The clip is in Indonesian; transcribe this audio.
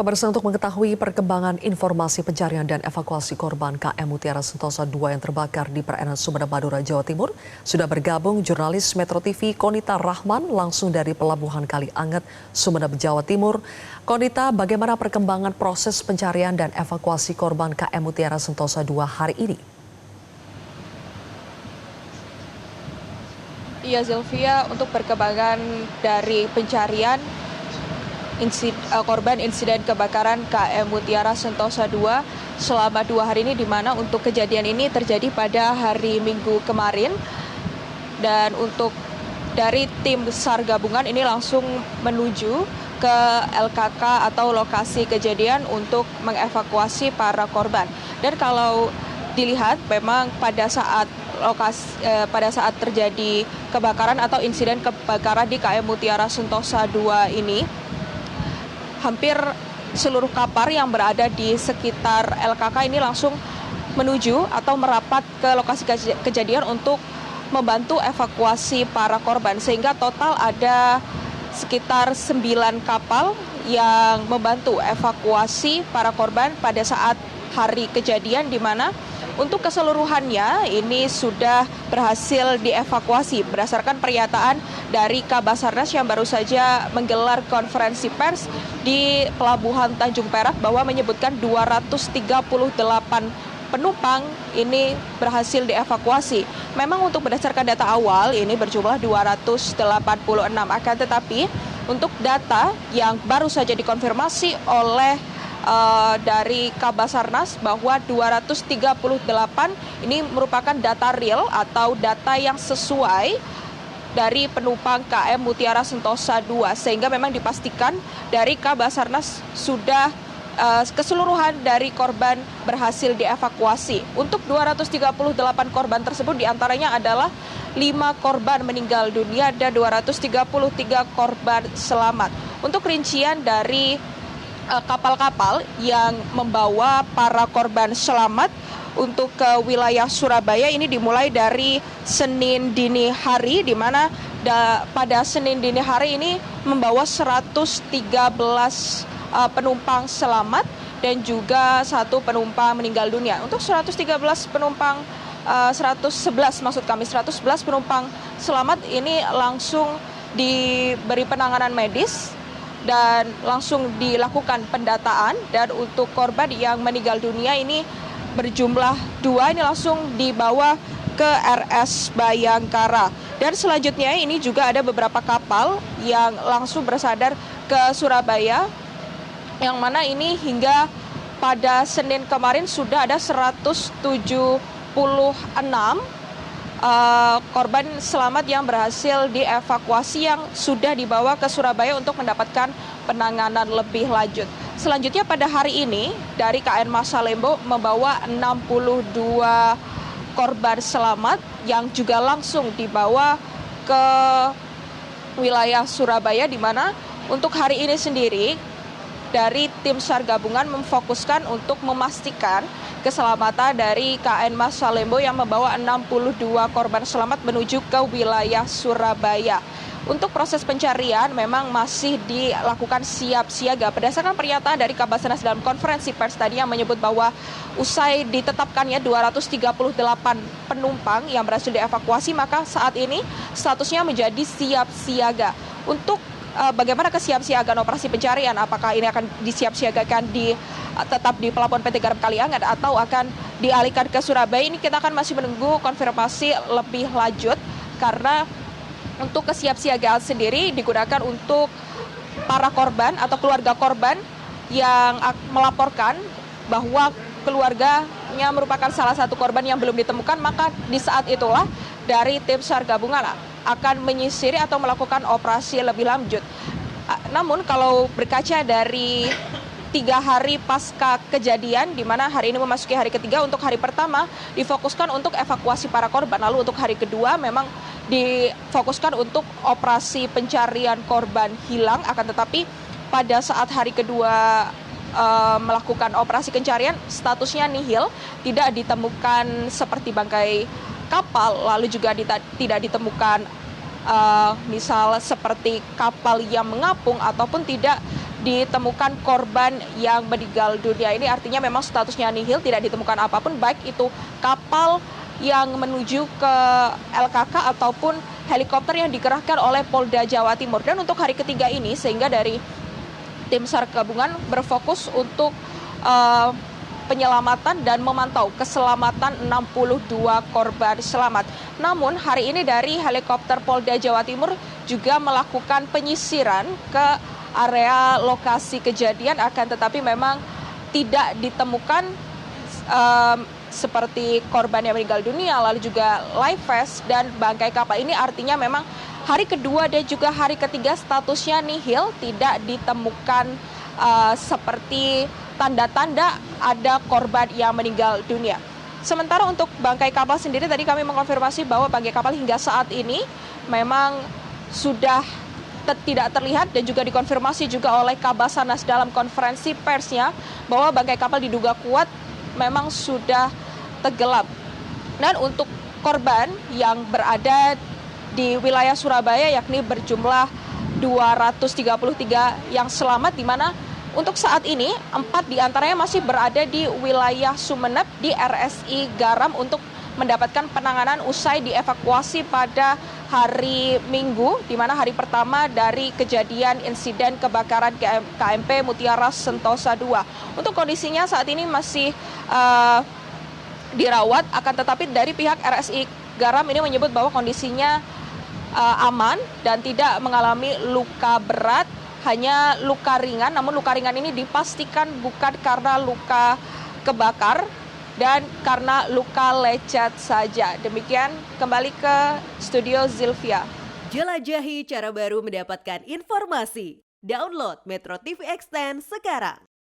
Pemirsa, untuk mengetahui perkembangan informasi pencarian dan evakuasi korban KM Mutiara Sentosa II yang terbakar di perairan Sumedang, Madura, Jawa Timur, sudah bergabung jurnalis Metro TV Konita Rahman langsung dari Pelabuhan Kalianget, Sumedang, Jawa Timur. Konita, bagaimana perkembangan proses pencarian dan evakuasi korban KM Mutiara Sentosa II hari ini? Iya, Zilvia, untuk perkembangan dari pencarian korban insiden kebakaran KM Mutiara Sentosa II selama 2 hari ini, di mana untuk kejadian ini terjadi pada hari Minggu kemarin. Dan untuk dari tim SAR gabungan ini langsung menuju ke LKK atau lokasi kejadian untuk mengevakuasi para korban. Dan kalau dilihat memang pada saat terjadi kebakaran atau insiden kebakaran di KM Mutiara Sentosa II ini, hampir seluruh kapal yang berada di sekitar LKK ini langsung menuju atau merapat ke lokasi kejadian untuk membantu evakuasi para korban. Sehingga total ada sekitar 9 kapal yang membantu evakuasi para korban pada saat hari kejadian, di mana untuk keseluruhannya ini sudah berhasil dievakuasi berdasarkan pernyataan dari Kabasarnas yang baru saja menggelar konferensi pers di Pelabuhan Tanjung Perak, bahwa menyebutkan 238 penumpang ini berhasil dievakuasi. Memang untuk berdasarkan data awal ini berjumlah 286, akan tetapi untuk data yang baru saja dikonfirmasi oleh dari Kabasarnas bahwa 238 ini merupakan data real atau data yang sesuai dari penumpang KM Mutiara Sentosa II, sehingga memang dipastikan dari Kabasarnas sudah keseluruhan dari korban berhasil dievakuasi. Untuk 238 korban tersebut diantaranya adalah 5 korban meninggal dunia dan 233 korban selamat. Untuk rincian dari kapal-kapal yang membawa para korban selamat untuk ke wilayah Surabaya ini dimulai dari Senin dini hari, di mana pada Senin dini hari ini membawa 113 penumpang selamat dan juga 1 penumpang meninggal dunia. Untuk 111 penumpang 111 penumpang selamat ini langsung diberi penanganan medis dan langsung dilakukan pendataan. Dan untuk korban yang meninggal dunia ini berjumlah 2, ini langsung dibawa ke RS Bayangkara. Dan selanjutnya ini juga ada beberapa kapal yang langsung bersandar ke Surabaya, yang mana ini hingga pada Senin kemarin sudah ada 176 korban selamat yang berhasil dievakuasi yang sudah dibawa ke Surabaya untuk mendapatkan penanganan lebih lanjut. Selanjutnya pada hari ini dari KN Masalembo membawa 62 korban selamat yang juga langsung dibawa ke wilayah Surabaya, di mana untuk hari ini sendiri dari tim SAR gabungan memfokuskan untuk memastikan keselamatan dari KN Masalembo yang membawa 62 korban selamat menuju ke wilayah Surabaya. Untuk proses pencarian memang masih dilakukan siap siaga berdasarkan pernyataan dari Kabasarnas dalam konferensi pers tadi, yang menyebut bahwa usai ditetapkannya 238 penumpang yang berhasil dievakuasi, maka saat ini statusnya menjadi siap siaga. Untuk bagaimana kesiapsiagaan operasi pencarian, apakah ini akan disiapsiagakan tetap di Pelabuhan PT Garam Kalianget atau akan dialihkan ke Surabaya, ini kita akan masih menunggu konfirmasi lebih lanjut, karena untuk kesiapsiagaan sendiri digunakan untuk para korban atau keluarga korban yang melaporkan bahwa keluarganya merupakan salah satu korban yang belum ditemukan, maka di saat itulah dari tim SAR gabungan akan menyisiri atau melakukan operasi lebih lanjut. Namun kalau berkaca dari 3 hari pasca kejadian, di mana hari ini memasuki hari ketiga, untuk hari pertama difokuskan untuk evakuasi para korban, lalu untuk hari kedua memang difokuskan untuk operasi pencarian korban hilang. Akan tetapi pada saat hari kedua melakukan operasi pencarian, statusnya nihil, tidak ditemukan seperti bangkai kapal, lalu juga tidak ditemukan misal seperti kapal yang mengapung, ataupun tidak ditemukan korban yang meninggal dunia. Ini artinya memang statusnya nihil, tidak ditemukan apapun, baik itu kapal yang menuju ke LKK ataupun helikopter yang dikerahkan oleh Polda Jawa Timur. Dan untuk hari ketiga ini, sehingga dari tim SAR gabungan berfokus untuk penyelamatan dan memantau keselamatan 62 korban selamat. Namun hari ini dari helikopter Polda Jawa Timur juga melakukan penyisiran ke area lokasi kejadian, akan tetapi memang tidak ditemukan seperti korban yang meninggal dunia, lalu juga life vest dan bangkai kapal. Ini artinya memang hari kedua dan juga hari ketiga statusnya nihil, tidak ditemukan seperti tanda-tanda ada korban yang meninggal dunia. Sementara untuk bangkai kapal sendiri, tadi kami mengonfirmasi bahwa bangkai kapal hingga saat ini memang sudah tidak terlihat, dan juga dikonfirmasi juga oleh Kabasarnas dalam konferensi persnya bahwa bangkai kapal diduga kuat memang sudah tenggelam. Dan untuk korban yang berada di wilayah Surabaya yakni berjumlah 233 yang selamat, di mana untuk saat ini 4 diantaranya masih berada di wilayah Sumeneb di RSI Garam untuk mendapatkan penanganan usai dievakuasi pada hari Minggu, di mana hari pertama dari kejadian insiden kebakaran KMP Mutiara Sentosa II. Untuk kondisinya saat ini masih dirawat, akan tetapi dari pihak RSI Garam ini menyebut bahwa kondisinya aman dan tidak mengalami luka berat, hanya luka ringan. Namun luka ringan ini dipastikan bukan karena luka kebakar dan karena luka lecet saja. Demikian, kembali ke studio Zilvia. Jelajahi cara baru mendapatkan informasi. Download Metro TV Extend sekarang.